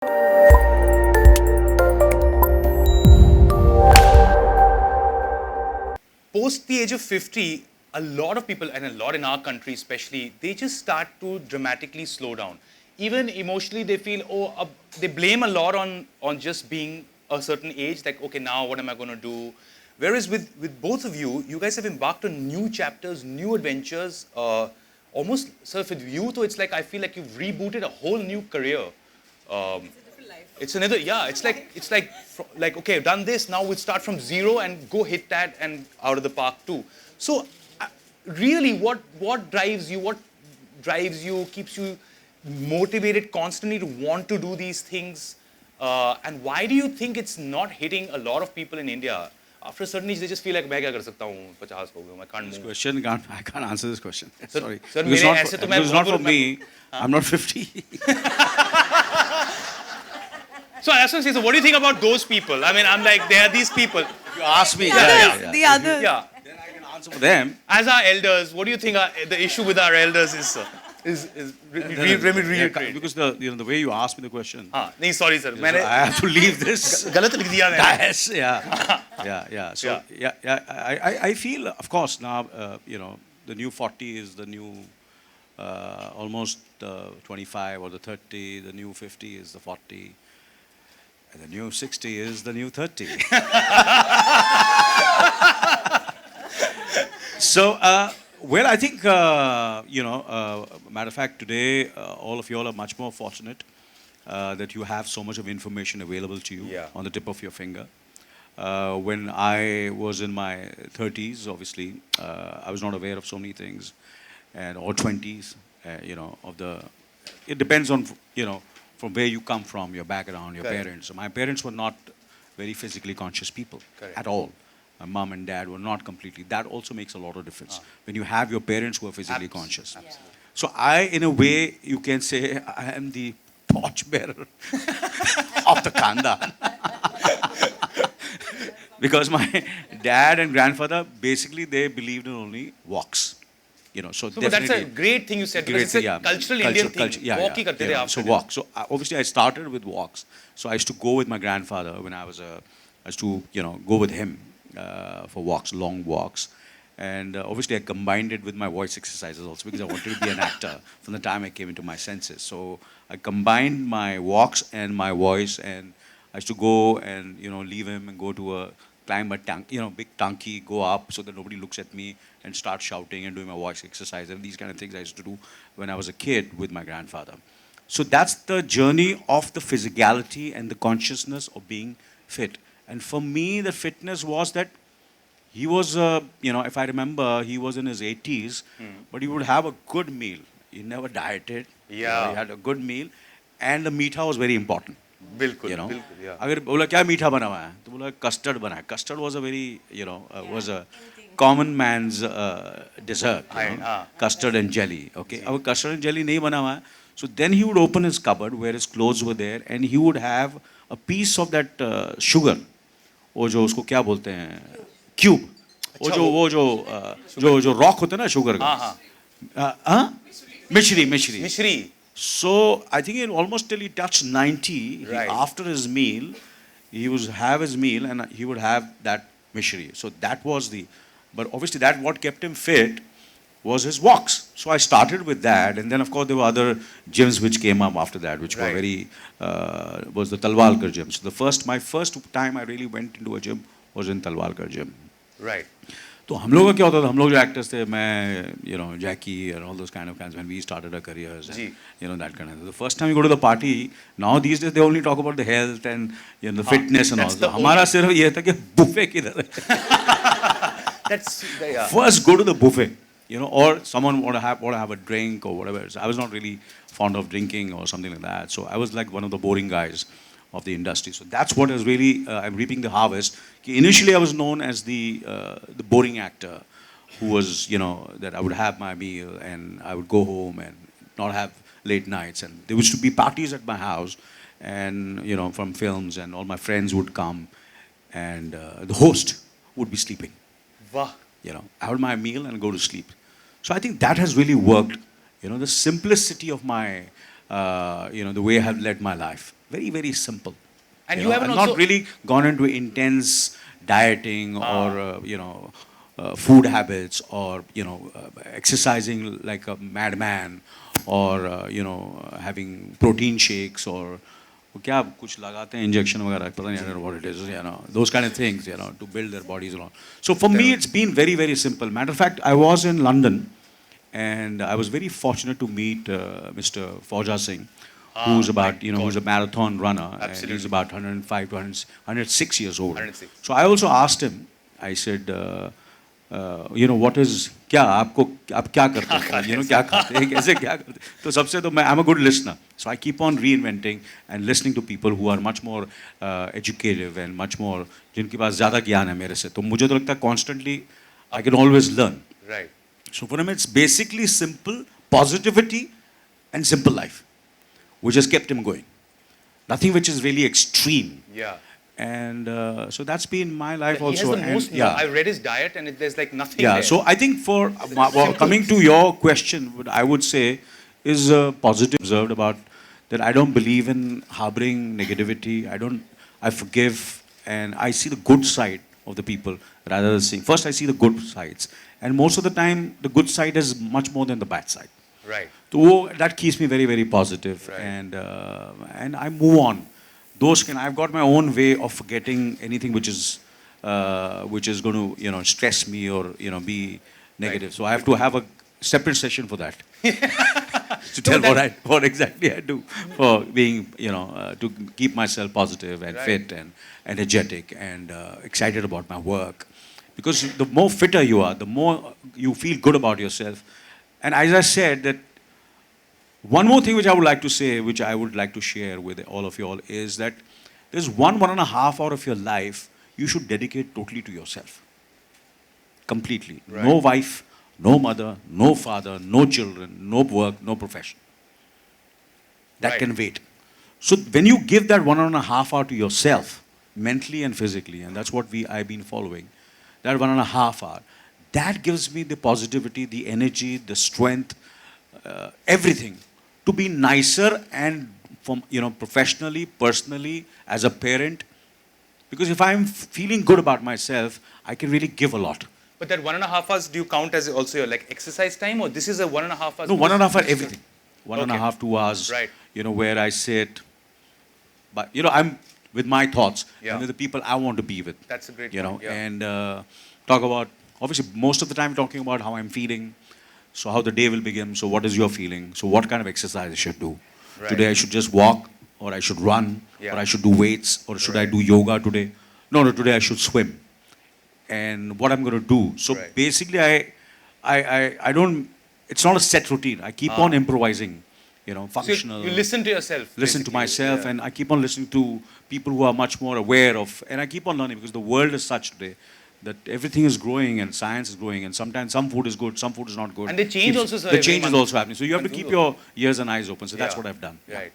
Post the age of 50, a lot of people, and a lot in our country especially, they just start to dramatically slow down. Even emotionally, they feel, they blame a lot on just being a certain age, like, okay, now what am I going to do? Whereas with both of you, you guys have embarked on new chapters, new adventures, almost sort of with you, so it's like, I feel like you've rebooted a whole new career. It's another, yeah, like okay, I've done this, now we'll start from zero and go hit that and out of the park too. So really, what drives you, keeps you motivated constantly to want to do these things, and why do you think it's not hitting a lot of people in India? After a certain age, they just feel like, मैं क्या कर सकता हूँ, 50 हो गया, I can't move. Question, I can't answer this question. Sorry. Sir, it's not for me. I'm not 50. So that's what I'm saying. So what do you think about those people? I mean, I'm like, there are these people. You ask me. The others. Yeah. Then I can answer for them. As our elders, what do you think the issue with our elders is, sir? Let me reiterate. Because the way you asked me the question. No, sorry, sir. I have to leave this. गलत लिख दिया मैंने. Yes, yeah. So I feel, of course, now the new 40 is the new almost 25 or the 30. The new 50 is the 40. And the new 60 is the new 30. So, well, I think, matter of fact, today, all of you all are much more fortunate that you have so much of information available to you on the tip of your finger. When I was in my 30s, obviously, I was not aware of so many things, or 20s, it depends on, from where you come from, your background, your parents. So my parents were not very physically conscious people at all. My mom and dad were not completely. That also makes a lot of difference when you have your parents who are physically conscious. Absolutely. So I, in a way, you can say I am the torchbearer of the Khandan. Because my dad and grandfather, basically, they believed in only walks. So but that's a great thing you said, because it's a cultural Indian thing. Walk hi karte the so walk. So obviously I started with walks. So I used to go with my grandfather when I used to, go with him for walks, long walks. And obviously I combined it with my voice exercises also, because I wanted to be an actor from the time I came into my senses. So I combined my walks and my voice, and I used to go and, leave him and go to climb a big tanki, go up so that nobody looks at me, and start shouting and doing my voice exercise, and these kind of things I used to do when I was a kid with my grandfather. So that's the journey of the physicality and the consciousness of being fit. And for me, the fitness was that he was, if I remember, he was in his 80s, but he would have a good meal. He never dieted. Yeah. He had a good meal, and the meetha was very important. बिल्कुल, अगर बोला क्या मीठा बना हुआ है तो बोला कस्टर्ड बना है. Custard was a very was a common man's dessert, custard and jelly. Okay, अब custard and jelly नहीं बना हुआ है. So then he would open his cupboard where his clothes were there, and he would have a piece of that sugar, वो जो उसको क्या बोलते हैं, cube, वो जो rock होता है ना sugar का, मिश्री. So I think almost till he touched 90, after his meal, he would have his meal and he would have that mishri. So that was but obviously what kept him fit was his walks. So I started with that, and then of course there were other gyms which came up after that, which were very, was the Talwalkar gym. So my first time I really went into a gym was in Talwalkar gym. Right. तो हम लोगों का क्या होता था, हम लोग जो एक्टर्स थे, मैं, Jackie and all those kind of guys, when we started our careers, and, that kind of thing. The first time you go to the party, now these days they only talk about the health and the fitness and all. So हमारा सिर्फ ये था कि buffet किधर है. That's First go to the buffet, or someone want to have a drink or whatever. So I was not really fond of drinking or something like that. So I was like one of the boring guys of the industry. So that's what is really, I'm reaping the harvest. Initially I was known as the boring actor who was, that I would have my meal and I would go home and not have late nights. And there used to be parties at my house, and, from films, and all my friends would come, and the host would be sleeping. Wow. I had my meal and go to sleep. So I think that has really worked. The simplicity of my the way I have led my life. Very, very simple. And You you know, haven't I've also not really gone into intense dieting or food habits or exercising like a madman or having protein shakes or क्या कुछ लगाते हैं injection वगैरह पता नहीं I don't know what it is, those kind of things, to build their bodies along. So for me it's been very, very simple. Matter of fact, I was in London and I was very fortunate to meet Mr. Fauja Singh, who's about, who's a marathon runner. Absolutely. And he's about 105 to 100, 106 years old. 106. So I also asked him, I said, what is, क्या आपको आप क्या करते हैं, क्या खाते हैं, कैसे क्या करते हैं? तो सबसे तो मैं, I'm a good listener. So I keep on reinventing and listening to people who are much more educative and much more, जिनके पास ज़्यादा ज्ञान है मेरे से. तो मुझे तो लगता है constantly I can always learn. right. So for him, it's basically simple positivity and simple life, which has kept him going. Nothing which is really extreme. Yeah. And so that's been my life He also. has the And, most. yeah. I read his diet, and there's like nothing. Yeah. there. So I think for coming to your question, what I would say is positive observed about that. I don't believe in harboring negativity. I forgive, and I see the good side of the people rather than seeing. First, I see the good sides, and most of the time, the good side is much more than the bad side. Right. So that keeps me very, very positive, Right. and I move on. I've got my own way of forgetting anything which is going to stress me or be negative. Right. So I have to have a separate session for that to tell what exactly I do for being to keep myself positive and Right. fit and energetic and excited about my work. Because the more fitter you are, the more you feel good about yourself. And as I said, that one more thing which I would like to say, which I would like to share with all of you all, is that there's 1.5 hour of your life you should dedicate totally to yourself. Completely. Right. No wife, no mother, no father, no children, no work, no profession. That Right. can wait. So when you give that 1.5 hour to yourself, mentally and physically, and that's what I've been following, that 1.5 hour, that gives me the positivity, the energy, the strength, everything to be nicer and from professionally, personally, as a parent. Because if I'm feeling good about myself, I can really give a lot. But that 1.5 hours, do you count as also your like exercise time, or this is a 1.5 hours? No, because 1.5 hour, this is- everything. 1.5, 2 hours. Right. Where I sit. But I'm with my thoughts Yeah. and with the people I want to be with. That's a great You know, point, yeah. and talk about, obviously, most of the time talking about how I'm feeling. So how the day will begin. So what is your feeling? So what kind of exercise I should do? Right. Today I should just walk, or I should run, Yeah. or I should do weights, or should I Right. do yoga today? No, today I should swim. And what I'm going to do. So Right. basically, I don't. It's not a set routine. I keep on improvising. So Functional. you listen to yourself. Listen to basically, myself, yeah. and I keep on listening to people who are much more aware of, and I keep on learning because the world is such today that everything is growing and science is growing, and sometimes some food is good, some food is not good. And they change also, sir, The every change is month. also happening. So you have to keep your ears and eyes open. So that's Yeah. what I've done. Right.